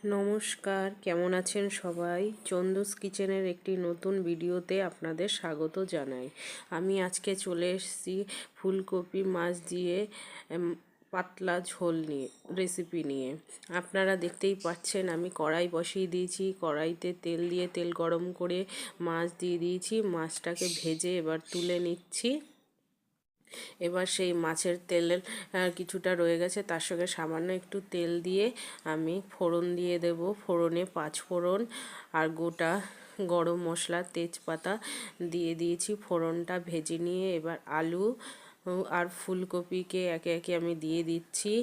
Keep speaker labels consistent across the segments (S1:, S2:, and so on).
S1: নমস্কার, কেমন আছেন সবাই? চন্দুস কিচেনের একটি নতুন ভিডিওতে আপনাদের স্বাগত জানাই। আমি আজকে চলে এসেছি ফুলকপি মাছ দিয়ে পাতলা ঝোল নিয়ে রেসিপি নিয়ে। আপনারা দেখতেই পাচ্ছেন আমি কড়াই বসিয়ে দিয়েছি। কড়াইতে তেল দিয়ে তেল গরম করে মাছ দিয়ে দিয়েছি। মাছটাকে ভেজে এবার তুলে নিচ্ছি। এবার সেই মাছের তেলের কিছুটা রয়ে গেছে, তার সঙ্গে সামান্য একটু তেল দিয়ে আমি ফোড়ন দিয়ে দেব। ফোড়নে 5 ফোড়ন আর গোটা গরম মশলা তেজপাতা দিয়ে দিয়েছি। ফোড়নটা ভেজে নিয়ে এবার আলু আর ফুলকপিকে একে একে আমি দিয়ে দিচ্ছি।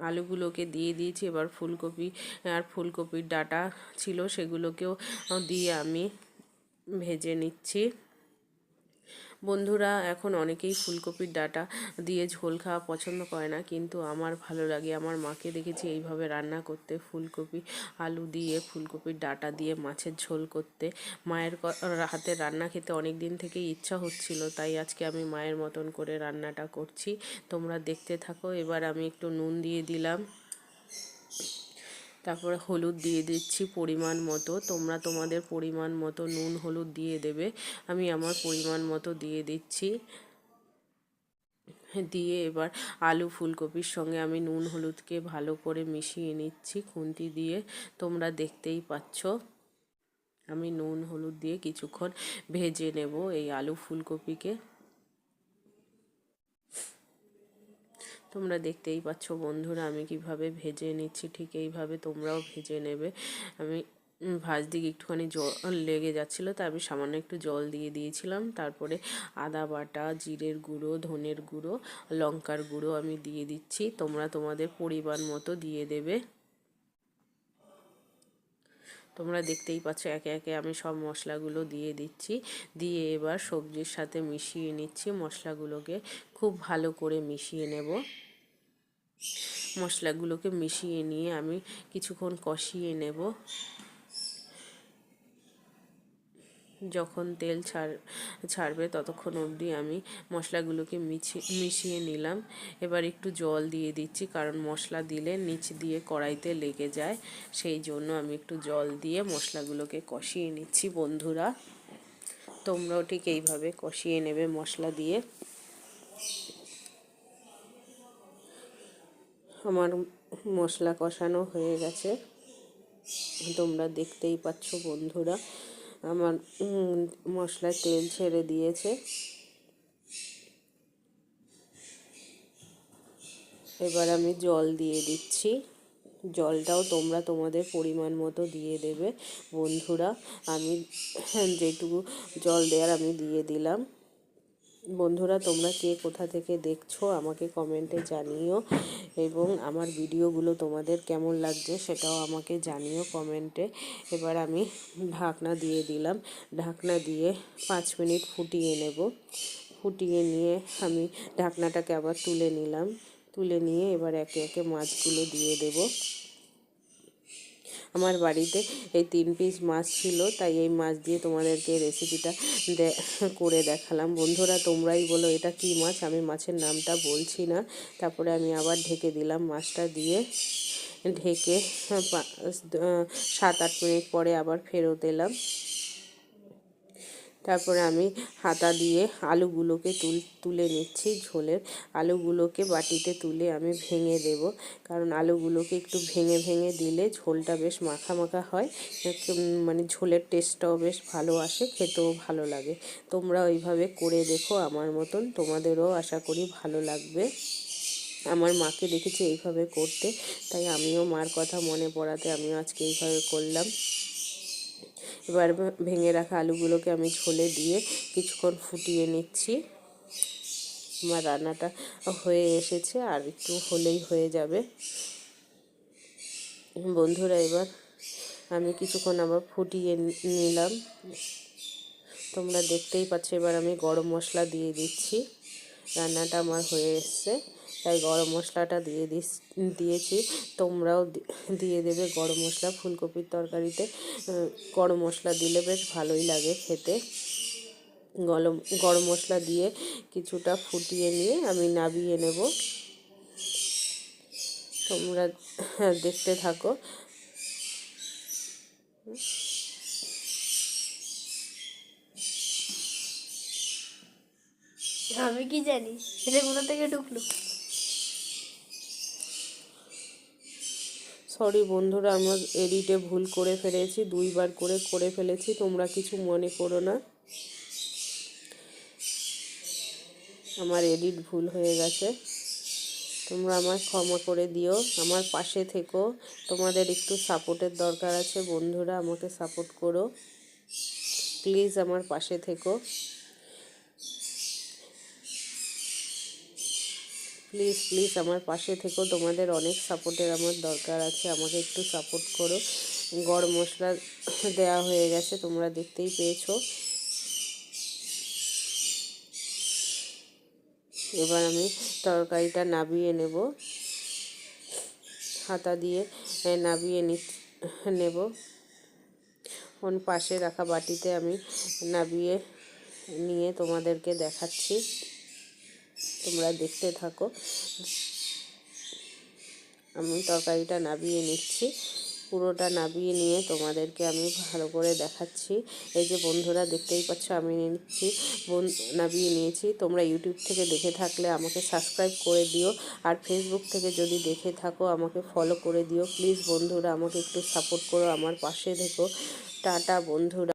S1: আলুগুলোকে দিয়ে দিয়েছি। এবার ফুলকপি আর ফুলকপির ডাঁটা ছিল সেগুলোকেও দিয়ে আমি ভেজে নিচ্ছি। বন্ধুরা, এখন অনেকেই ফুলকপির ডাঁটা দিয়ে ঝোল খাওয়া পছন্দ করে না, কিন্তু আমার ভালো লাগে। আমার মাকে দেখেছি এইভাবে রান্না করতে, ফুলকপি আলু দিয়ে ফুলকপির ডাঁটা দিয়ে মাছের ঝোল করতে। মায়ের হাতের রান্না খেতে অনেক দিন থেকেই ইচ্ছা হচ্ছিল, তাই আজকে আমি মায়ের মতন করে রান্নাটা করছি। তোমরা দেখতে থাকো। এবার আমি একটু নুন দিয়ে দিলাম, তারপরে হলুদ দিয়ে দিচ্ছি পরিমাণ মতো। তোমরা তোমাদের পরিমাণ মতো নুন হলুদ দিয়ে দেবে। আমি আমার পরিমাণ মতো দিয়ে দিচ্ছি। দিয়ে এবার আলু ফুলকপির সঙ্গে আমি নুন হলুদকে ভালো করে মিশিয়ে নিচ্ছি খুন্তি দিয়ে। তোমরা দেখতেই পাচ্ছ আমি নুন হলুদ দিয়ে কিছুক্ষণ ভেজে নেব এই আলু ফুলকপিকে। তোমরা দেখতেই পাচ্ছ বন্ধুরা আমি কিভাবে ভেজে নিচ্ছি, ঠিক এইভাবে তোমরাও ভেজে নেবে। আমি দিকে একটুখানি জল লেগে যাচ্ছিলো, তাই আমি সামান্য একটু জল দিয়ে দিয়েছিলাম। তারপরে আদা বাটা, জিরের গুঁড়ো, ধনের গুঁড়ো, লঙ্কার গুঁড়ো আমি দিয়ে দিচ্ছি। তোমরা তোমাদের পরিমাণ মতো দিয়ে দেবে। তোমরা দেখতেই পাচ্ছ একে একে আমি সব মশলাগুলো দিয়ে দিচ্ছি। দিয়ে এবার সবজির সাথে মিশিয়ে নিচ্ছি। মশলাগুলোকে খুব ভালো করে মিশিয়ে নেব। মশলাগুলোকে মিশিয়ে নিয়ে আমি কিছুক্ষণ কষিয়ে নেব। যখন তেল ছাড়বে ততক্ষণ অবধি আমি মশলাগুলোকে মিশিয়ে নিলাম। এবার একটু জল দিয়ে দিচ্ছি, কারণ মশলা দিলে নিচ দিয়ে কড়াইতে লেগে যায়। সেই জন্য আমি একটু জল দিয়ে মশলাগুলোকে কষিয়ে নিচ্ছি। বন্ধুরা, তোমরাও ঠিক এইভাবে কষিয়ে নেবে মশলা দিয়ে। আমার মশলা কষানো হয়ে গেছে, তোমরা দেখতেই পাচ্ছ বন্ধুরা। আমার মশলার তেল ছেড়ে দিয়েছে। এবার আমি জল দিয়ে দিচ্ছি। জলটাও তোমরা তোমাদের পরিমাণ মতো দিয়ে দেবে বন্ধুরা। আমি যেটুকু জল দেওয়ার আমি দিয়ে দিলাম। বন্ধুরা, তোমরা কে কোথা থেকে দেখছো আমাকে কমেন্টে জানিও, এবং আমার ভিডিওগুলো তোমাদের কেমন লাগছে সেটাও আমাকে জানিও কমেন্টে। এবার আমি ঢাকনা দিয়ে দিলাম। ঢাকনা দিয়ে 5 মিনিট ফুটিয়ে নেব। ফুটিয়ে নিয়ে আমি ঢাকনাটাকে আবার তুলে নিলাম। তুলে নিয়ে এবার একে একে মাছগুলো দিয়ে দেব। আমার বাড়িতে এই 3 পিস মাছ ছিল, তাই এই মাছ দিয়ে তোমাদেরকে রেসিপিটা করে দেখালাম। বন্ধুরা, তোমরাই বলো এটা কি মাছ, আমি মাছের নামটা বলছি না। তারপরে আমি আবার ঢেকে দিলাম। মাছটা দিয়ে ঢেকে 7-8 মিনিট পরে আবার ফেরত এলাম। তারপরে আমি হাতা দিয়ে আলুগুলোকে তুলে নিচ্ছি। ঝোলের আলুগুলোকে বাটিতে তুলে আমি ভেঙে দেব, কারণ আলুগুলোকে একটু ভেঙে ভেঙে দিলে ঝোলটা বেশ মাখা মাখা হয়, মানে ঝোলের টেস্টটাও বেশ ভালো আসে, খেতেও ভালো লাগে। তোমরা ওইভাবে করে দেখো আমার মতন, তোমাদেরও আশা করি ভালো লাগবে। আমার মাকে দেখেছি এইভাবে করতে, তাই আমিও মার কথা মনে পড়াতে আমিও আজকে এইভাবে করলাম। এবার ভেঙে রাখা আলুগুলোকে আমি ঝোলে দিয়ে কিছুক্ষণ ফুটিয়ে নিচ্ছি। আমার রান্নাটা হয়ে এসেছে, আর একটু হলেই হয়ে যাবে বন্ধুরা। এবার আমি কিছুক্ষণ আবার ফুটিয়ে নিলাম। তোমরা দেখতেই পাচ্ছ। এবার আমি গরম মশলা দিয়ে দিচ্ছি। রান্নাটা আমার হয়ে এসছে, তাই গরম মশলাটা দিয়েছি। তোমরাও দিয়ে দেবে গরম মশলা। ফুলকপির তরকারিতে গরম মশলা দিলে বেশ ভালোই লাগে খেতে। গরম মশলা দিয়ে কিছুটা ফুটিয়ে নিয়ে আমি নামিয়ে নেব। তোমরা দেখতে থাকো।
S2: আমি কি জানি এটা কোথা থেকে ঢুকলো।
S1: সরি বন্ধুরা, আমার এডিটে ভুল করে ফেলেছি, 2বার করে ফেলেছি, তোমরা কিছু মনে করো না, আমার এডিট ভুল হয়ে গেছে, তোমরা আমায় ক্ষমা করে দিও। আমার পাশে থেকো, তোমাদের একটু সাপোর্টের দরকার আছে বন্ধুরা, আমাকে সাপোর্ট করো প্লিজ, আমার পাশে থেকো প্লিজ প্লিজ, আমার পাশে থেকো, তোমাদের অনেক সাপোর্টের আমার দরকার আছে, আমাকে একটু সাপোর্ট করো। গরম মশলা দেওয়া হয়ে গেছে, তোমরা দেখতেই পেয়েছো। এবার আমি তরকারিটা নাবিয়ে নেব, হাতা দিয়ে নাবিয়ে নেব। পাশে রাখা বাটিতে আমি নাবিয়ে নিয়ে তোমাদেরকে দেখাচ্ছি, তোমরা দেখতে থাকো। আমি তরকারিটা নাবিয়ে নিচ্ছি, পুরোটা নাবিয়ে নিয়ে তোমাদেরকে আমি ভালো করে দেখাচ্ছি। এই যে বন্ধুরা দেখতেই পাচ্ছ আমি নাবিয়ে নিয়েছি। তোমরা ইউটিউব থেকে দেখে থাকলে আমাকে সাবস্ক্রাইব করে দিও, আর ফেসবুক থেকে যদি দেখে থাকো আমাকে ফলো করে দিও প্লিজ বন্ধুরা, আমাকে একটু সাপোর্ট করো, আমার পাশে থেকো। টাটা বন্ধুরা।